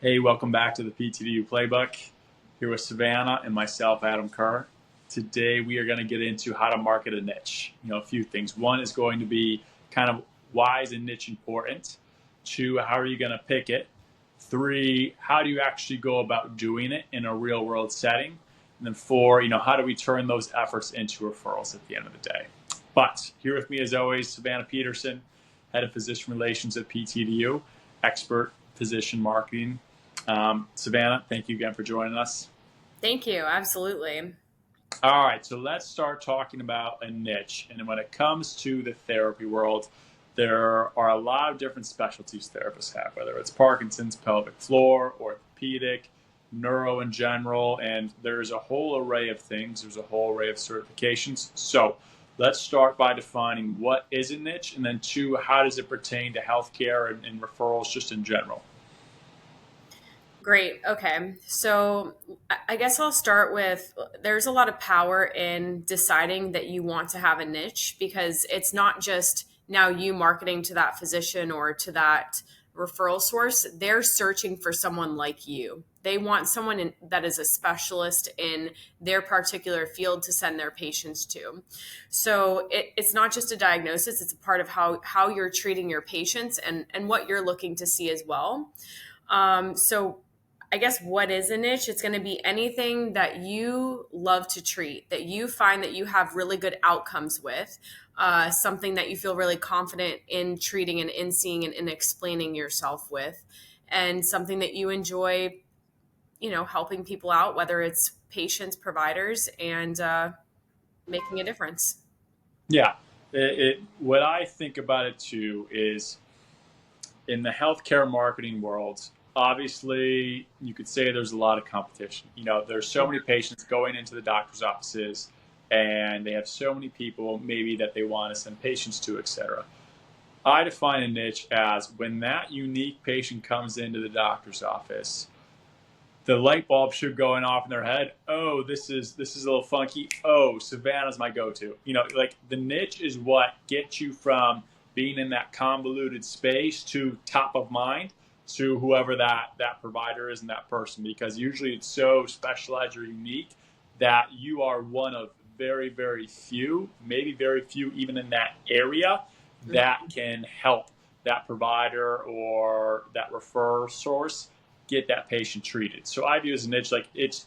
Hey, welcome back to the PTDU Playbook. Here with Savannah and myself, Adam Kerr. Today we are going to get into how to market a niche. A few things. One is going to be kind of why is a niche important? Two, how are you going to pick it? Three, how do you actually go about doing it in a real world setting? And then four, how do we turn those efforts into referrals at the end of the day? But here with me as always, Savannah Peterson, Head of Physician Relations at PTDU, expert physician marketing. Savannah, thank you again for joining us. Thank you. Absolutely. All right, so let's start talking about a niche. And when it comes to the therapy world, there are a lot of different specialties therapists have, whether it's Parkinson's, pelvic floor, orthopedic, neuro in general, and there's a whole array of things. There's a whole array of certifications. So let's start by defining what is a niche, and then two, how does it pertain to healthcare and referrals just in general? Great. Okay. So I guess I'll start with there's a lot of power in deciding that you want to have a niche because it's not just now you marketing to that physician or to that referral source. They're searching for someone like you. They want that is a specialist in their particular field to send their patients to. So it's not just a diagnosis, it's a part of how you're treating your patients and what you're looking to see as well. So I guess what is a niche? It's going to be anything that you love to treat, that you find that you have really good outcomes with, something that you feel really confident in treating and in seeing and in explaining yourself with, and something that you enjoy, helping people out, whether it's patients, providers, and making a difference. Yeah, what I think about it too is in the healthcare marketing world, obviously you could say there's a lot of competition. There's so many patients going into the doctor's offices and they have so many people maybe that they want to send patients to, etc. I define a niche as when that unique patient comes into the doctor's office, the light bulb should going off in their head. Oh, this is a little funky. Oh, Savannah's my go-to. Like the niche is what gets you from being in that convoluted space to top of mind to whoever that provider is and that person, because usually it's so specialized or unique that you are one of very, very few, maybe very few even in that area, that can help that provider or that referrer source get that patient treated. So I view as a niche like it's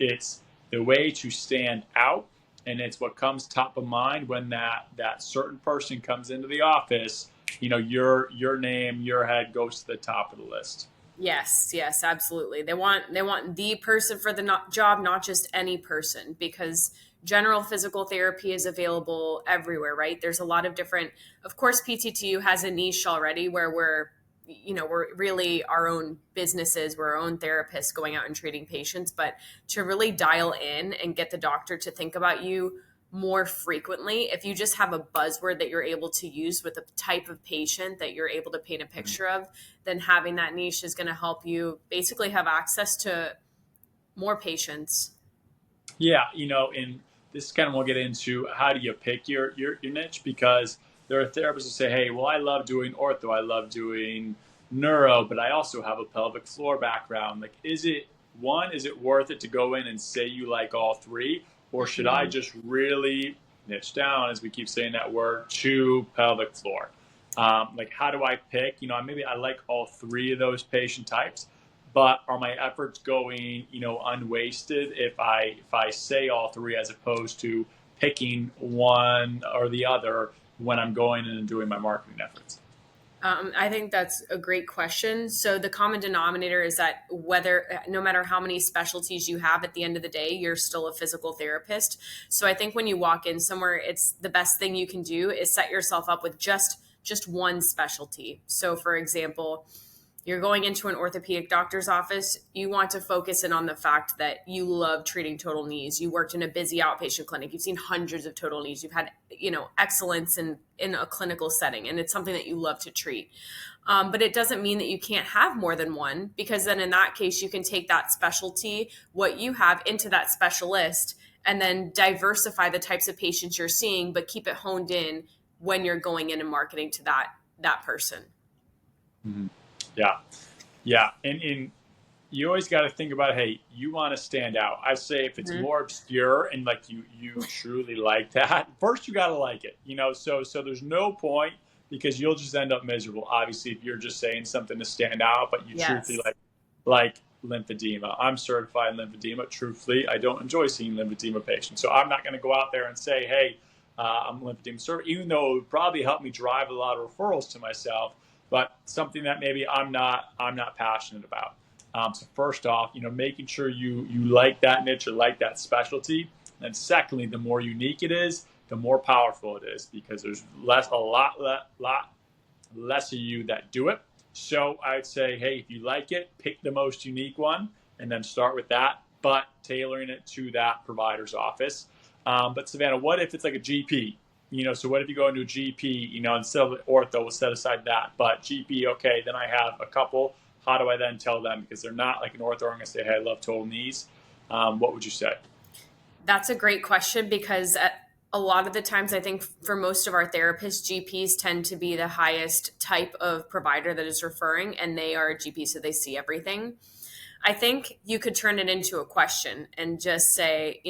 the way to stand out, and it's what comes top of mind when that certain person comes into the office. Your name, your head goes to the top of the list. Yes, yes, absolutely. They want the person for the job, not just any person, because general physical therapy is available everywhere, right? There's a lot of different. Of course, PTTU has a niche already where we're really our own businesses, we're our own therapists going out and treating patients, but to really dial in and get the doctor to think about you more frequently, if you just have a buzzword that you're able to use with a type of patient that you're able to paint a picture of, then having that niche is going to help you basically have access to more patients. Yeah, and this is kind of we'll get into how do you pick your niche, because there are therapists who say, hey, well, I love doing ortho, I love doing neuro, but I also have a pelvic floor background. Like, is it worth it to go in and say you like all three, or should I Mhm. just really niche down, as we keep saying that word, to pelvic floor? Like, how do I pick? Maybe I like all three of those patient types, but are my efforts going unwasted if I say all three as opposed to picking one or the other when I'm going in and doing my marketing efforts? I think that's a great question. So the common denominator is that whether, no matter how many specialties you have, at the end of the day, you're still a physical therapist. So I think when you walk in somewhere, it's the best thing you can do is set yourself up with just one specialty. So for example, you're going into an orthopedic doctor's office, you want to focus in on the fact that you love treating total knees. You worked in a busy outpatient clinic. You've seen hundreds of total knees. You've had, excellence in a clinical setting, and it's something that you love to treat. But it doesn't mean that you can't have more than one, because then in that case, you can take that specialty, what you have, into that specialist, and then diversify the types of patients you're seeing, but keep it honed in when you're going in and marketing to that person. Mm-hmm. Yeah, yeah, and you always got to think about, hey, you want to stand out. I say if it's Mhm. more obscure and like you truly like that, first you got to like it, so there's no point, because you'll just end up miserable. Obviously, if you're just saying something to stand out, but you truthfully Yes. like lymphedema. I'm certified in lymphedema. Truthfully, I don't enjoy seeing lymphedema patients, so I'm not going to go out there and say, hey, I'm lymphedema certified, even though it would probably help me drive a lot of referrals to myself, but something that maybe I'm not passionate about. So first off, making sure you like that niche or like that specialty. And secondly, the more unique it is, the more powerful it is, because there's a lot less of you that do it. So I'd say, hey, if you like it, pick the most unique one and then start with that, but tailoring it to that provider's office. But Savannah, what if it's like a GP? So what if you go into a GP, instead of ortho, we'll set aside that, but GP, okay, then I have a couple. How do I then tell them? Because they're not like an ortho, I'm going to say, hey, I love total knees. What would you say? That's a great question because a lot of the times, I think for most of our therapists, GPs tend to be the highest type of provider that is referring, and they are a GP, so they see everything. I think you could turn it into a question and just say,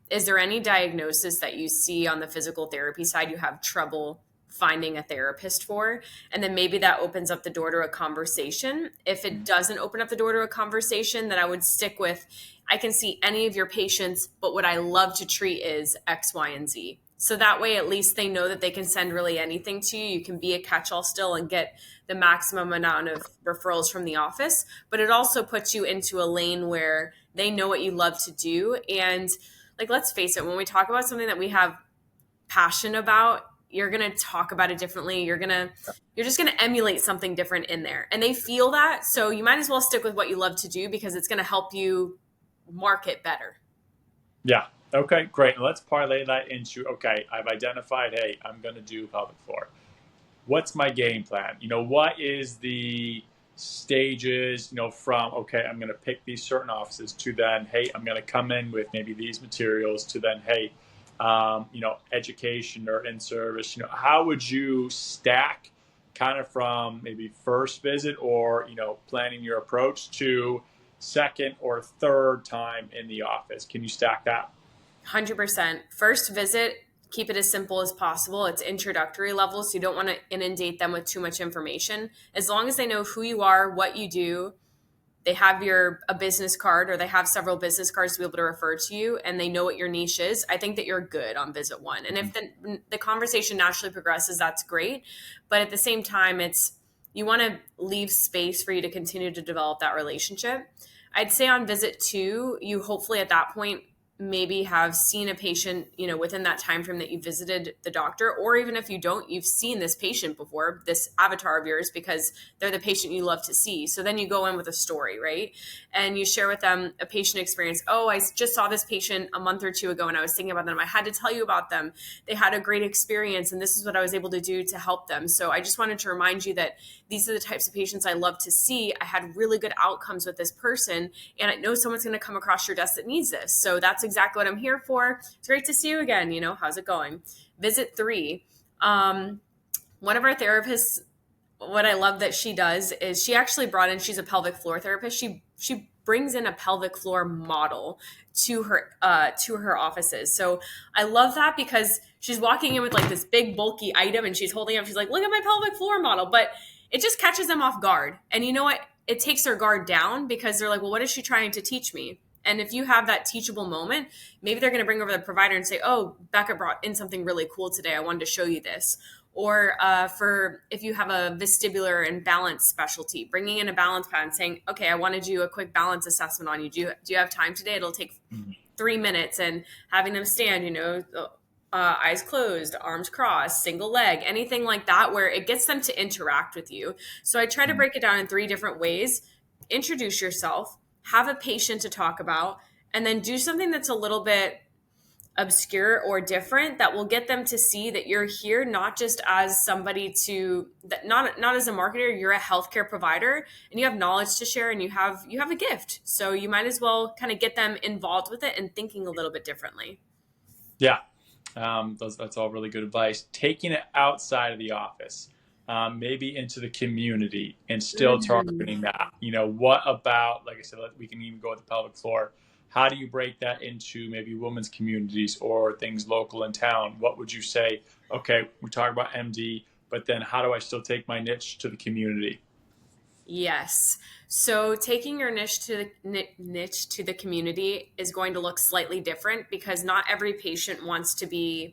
is there any diagnosis that you see on the physical therapy side you have trouble finding a therapist for? And then maybe that opens up the door to a conversation. If it doesn't open up the door to a conversation, then I would stick with, I can see any of your patients, but what I love to treat is X, Y, and Z. So that way, at least they know that they can send really anything to you. You can be a catch-all still and get the maximum amount of referrals from the office. But it also puts you into a lane where they know what you love to do. And like, let's face it, when we talk about something that we have passion about, you're going to talk about it differently. You're just going to emulate something different in there. And they feel that. So you might as well stick with what you love to do because it's going to help you market better. Yeah. Okay, great. And let's parlay that into, okay, I've identified, hey, I'm going to do pelvic floor. What's my game plan? What is the stages, from, okay, I'm going to pick these certain offices, to then, hey, I'm going to come in with maybe these materials, to then, hey, education or in service. How would you stack kind of from maybe first visit or, planning your approach to second or third time in the office? Can you stack that? 100%. First visit, keep it as simple as possible. It's introductory level, so you don't want to inundate them with too much information. As long as they know who you are, what you do, they have a business card, or they have several business cards to be able to refer to you, and they know what your niche is, I think that you're good on visit one. And if the conversation naturally progresses, that's great. But at the same time, you want to leave space for you to continue to develop that relationship. I'd say on visit two, you hopefully at that point maybe have seen a patient, within that time frame that you visited the doctor, or even if you don't, you've seen this patient before, this avatar of yours, because they're the patient you love to see. So then you go in with a story, right? And you share with them a patient experience. Oh, I just saw this patient a month or two ago and I was thinking about them. I had to tell you about them. They had a great experience and this is what I was able to do to help them. So I just wanted to remind you that these are the types of patients I love to see. I had really good outcomes with this person, and I know someone's going to come across your desk that needs this. So that's exactly what I'm here for. It's great to see you again. How's it going? Visit three. One of our therapists, what I love that she does is she actually brought in, she's a pelvic floor therapist. She brings in a pelvic floor model to her offices. So I love that because she's walking in with like this big bulky item and she's holding up, she's like, look at my pelvic floor model. But it just catches them off guard. And you know what? It takes their guard down because they're like, well, what is she trying to teach me? And if you have that teachable moment, maybe they're going to bring over the provider and say, oh, Becca brought in something really cool today. I wanted to show you this. Or for if you have a vestibular and balance specialty, bringing in a balance pad and saying, okay, I want to do a quick balance assessment on you. Do you have time today? It'll take 3 minutes, and having them stand, eyes closed, arms crossed, single leg, anything like that, where it gets them to interact with you. So I try to break it down in 3 different ways. Introduce yourself, have a patient to talk about, and then do something that's a little bit obscure or different that will get them to see that you're here not just as somebody not as a marketer. You're a healthcare provider and you have knowledge to share, and you have a gift, so you might as well kind of get them involved with it and thinking a little bit differently. Yeah. That's all really good advice. Taking it outside of the office. maybe into the community and still Mhm. targeting that. What about, like I said, we can even go with the pelvic floor. How do you break that into maybe women's communities or things local in town? What would you say? Okay, we talk about MD, but then how do I still take my niche to the community? Yes. So taking your niche to the community is going to look slightly different because not every patient wants the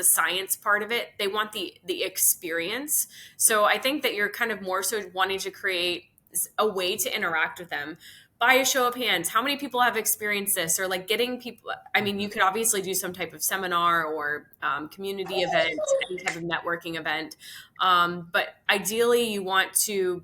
science part of it. They want the experience. So I think that you're kind of more so wanting to create a way to interact with them. By a show of hands, how many people have experienced this? Or like getting people, I mean, you could obviously do some type of seminar or community event, any type of networking event. But ideally, you want to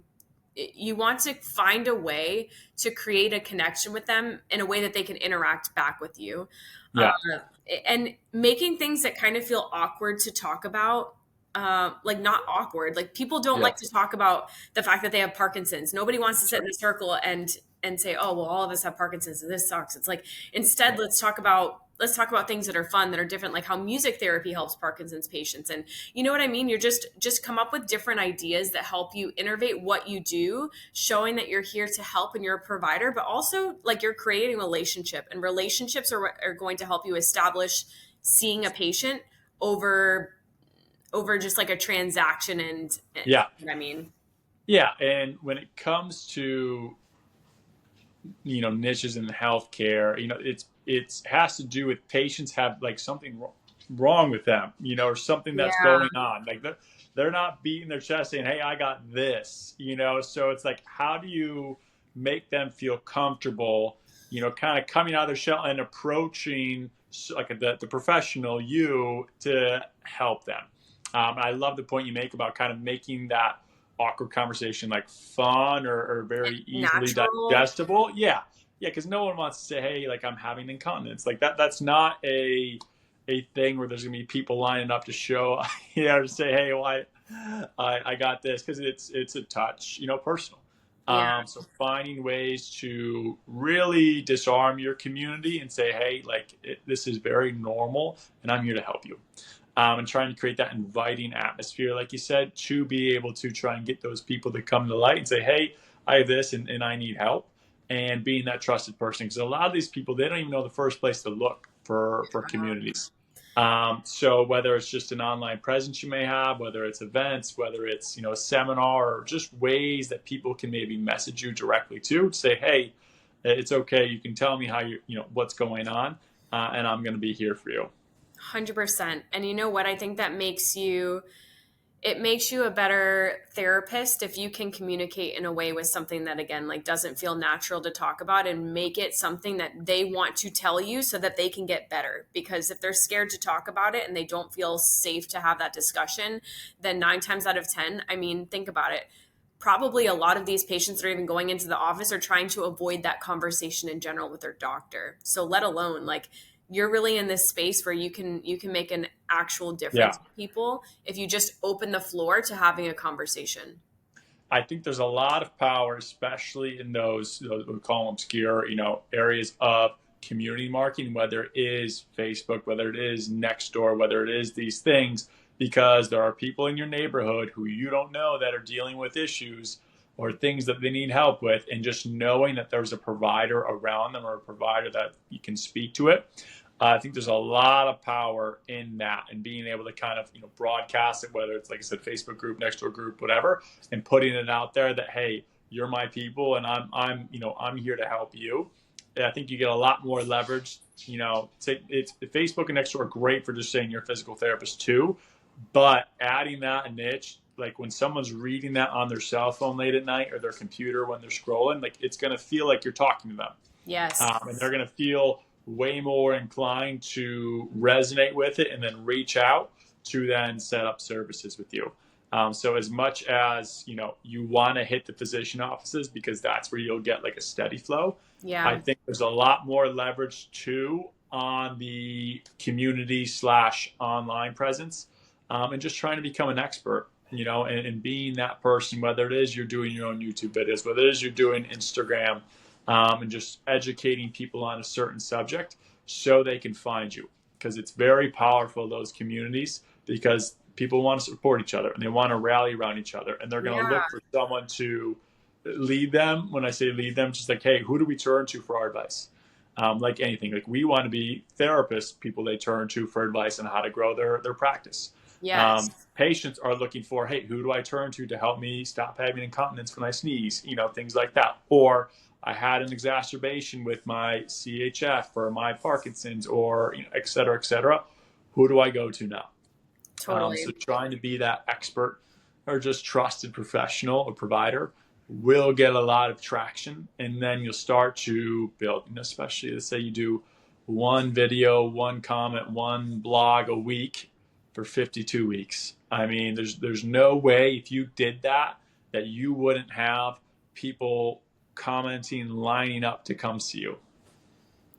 find a way to create a connection with them in a way that they can interact back with you. Uh, Yeah, and making things that kind of feel awkward to talk about, like not awkward. Like people don't yeah, like to talk about the fact that they have Parkinson's. Nobody wants to sit in a circle and say, "Oh, well, all of us have Parkinson's, and this sucks." It's like instead, let's talk about things that are fun, that are different, like how music therapy helps Parkinson's patients, and you know what I mean. You're just come up with different ideas that help you innovate what you do, showing that you're here to help and you're a provider, but also like you're creating a relationship, and relationships are going to help you establish seeing a patient over just like a transaction and yeah, I mean, yeah. And when it comes to niches in healthcare, it has to do with patients have like something wrong with them, or something that's yeah, going on. Like they're not beating their chest saying, "Hey, I got this," So it's like, how do you make them feel comfortable? Kind of coming out of their shell and approaching like the professional you to help them. I love the point you make about kind of making that awkward conversation like fun or very easily natural. digestible. Yeah, because no one wants to say, "Hey, like I'm having incontinence." Like that's not a thing where there's gonna be people lining up to show, to say, "Hey, well, I got this," because it's a touch, personal. Yeah, So finding ways to really disarm your community and say, "Hey, like this is very normal, and I'm here to help you." And trying to create that inviting atmosphere, like you said, to be able to try and get those people to come to light and say, "Hey, I have this and I need help," and being that trusted person. Because a lot of these people, they don't even know the first place to look for communities. So whether it's just an online presence you may have, whether it's events, whether it's a seminar, or just ways that people can maybe message you directly to say, "Hey, it's okay. You can tell me how what's going on, and I'm going to be here for you." 100%. And you know what? I think that makes you a better therapist if you can communicate in a way with something that, again, like doesn't feel natural to talk about, and make it something that they want to tell you so that they can get better. Because if they're scared to talk about it and they don't feel safe to have that discussion, then 9 times out of 10, I mean, think about it, probably a lot of these patients that are even going into the office are trying to avoid that conversation in general with their doctor. So let alone like you're really in this space where you can make an actual Yeah. difference with people if you just open the floor to having a conversation. I think there's a lot of power, especially in those we call them obscure, areas of community marketing, whether it is Facebook, whether it is Nextdoor, whether it is these things, because there are people in your neighborhood who you don't know that are dealing with issues or things that they need help with, and just knowing that there's a provider around them or a provider that you can speak to it. I think there's a lot of power in that, and being able to kind of broadcast it, whether it's like I said, Facebook group, Nextdoor group, whatever, and putting it out there that, "Hey, you're my people, and I'm here to help you." I think you get a lot more leverage. It's Facebook and Nextdoor are great for just saying you're a physical therapist too, but adding that niche, like when someone's reading that on their cell phone late at night or their computer when they're scrolling, like it's gonna feel like you're talking to them, Yes. and they're going to feel way more inclined to resonate with it and then reach out to then set up services with you. So as much as you want to hit the physician offices because that's where you'll get like a steady flow, I Yeah. think there's a lot more leverage too on the community slash online presence, and just trying to become an expert, and being that person, whether it is you're doing your own YouTube videos, whether it is you're doing Instagram, and just educating people on a certain subject so they can find you, because it's very powerful, those communities, because People want to support each other and they want to rally around each other, and they're going to Yeah. look for someone to lead them. When I say lead them, just like, hey, who do we turn to for our advice? Like anything, like we want to be therapists, people they turn to for advice on how to grow their practice. Yes. Patients are looking for, hey, who do I turn to help me stop having incontinence when I sneeze? Things like that. Or I had an exacerbation with my CHF or my Parkinson's, or et cetera, et cetera. Who do I go to now? So Totally. trying to be that expert or just trusted professional or provider will get a lot of traction, and then you'll start to build. Especially, let's say you do one video, one comment, one blog a week for 52 weeks. I mean, there's no way if you did that you wouldn't have people commenting, lining up to come see you.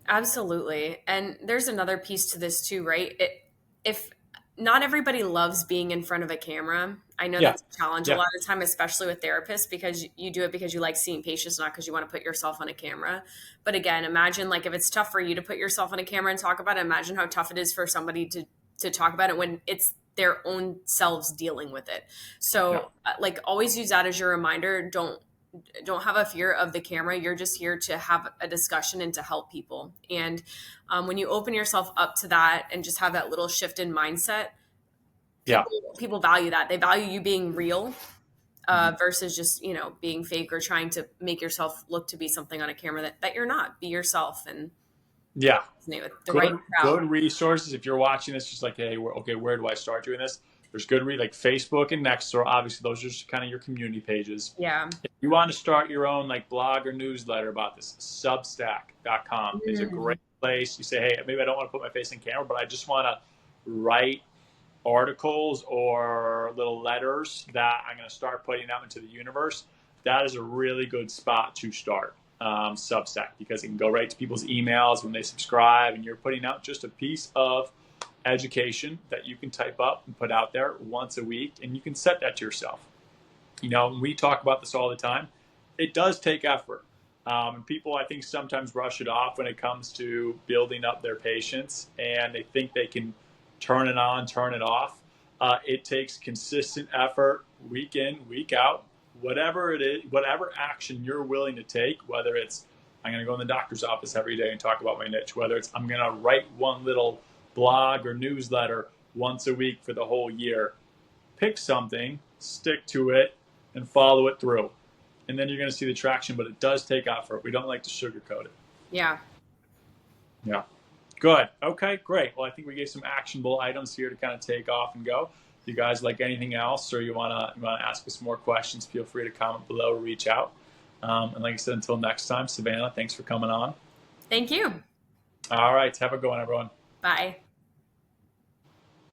Absolutely. And there's another piece to this too, right? If not everybody loves being in front of a camera. I know Yeah, that's a challenge a yeah, lot of the time, especially with therapists, because you do it because you like seeing patients, not because you want to put yourself on a camera. But again, imagine like if it's tough for you to put yourself on a camera and talk about it, imagine how tough it is for somebody to talk about it when it's their own selves dealing with it. yeah, So like always use that as your reminder. Don't have a fear of the camera. You're just here to have a discussion and to help people. And when you open yourself up to that and just have that little shift in mindset, yeah. people value that. They value you being real Mhm. versus just being fake or trying to make yourself look to be something on a camera that you're not. Be yourself and Yeah. resonate with the right Good crowd. resources. If you're watching this, just like, hey, where do I start doing this? There's good like Facebook and Nextdoor. Obviously, those are just kind of your community pages. Yeah. If you want to start your own like blog or newsletter about this, Substack.com is a Mm. great place. You say, hey, maybe I don't want to put my face in camera, but I just want to write articles or little letters that I'm going to start putting out into the universe. That is a really good spot to start, Substack, because it can go right to people's emails when they subscribe, and you're putting out just a piece of education that you can type up and put out there once a week, and you can set that to yourself. We talk about this all the time. It does take effort. And people, I think, sometimes brush it off when it comes to building up their patience, and they think they can turn it on, turn it off. It takes consistent effort, week in, week out, whatever it is, whatever action you're willing to take, whether it's I'm going to go in the doctor's office every day and talk about my niche, whether it's I'm going to write one little blog or newsletter once a week for the whole year. Pick something, stick to it, and follow it through. And then you're going to see the traction, but it does take effort. We don't like to sugarcoat it. Yeah. Yeah. Good. Okay, great. Well, I think we gave some actionable items here to kind of take off and go. If you guys like anything else, or you wanna ask us more questions, feel free to comment below or reach out. And like I said, until next time, Savannah, thanks for coming on. Thank you. All right, have a good one, everyone. Bye.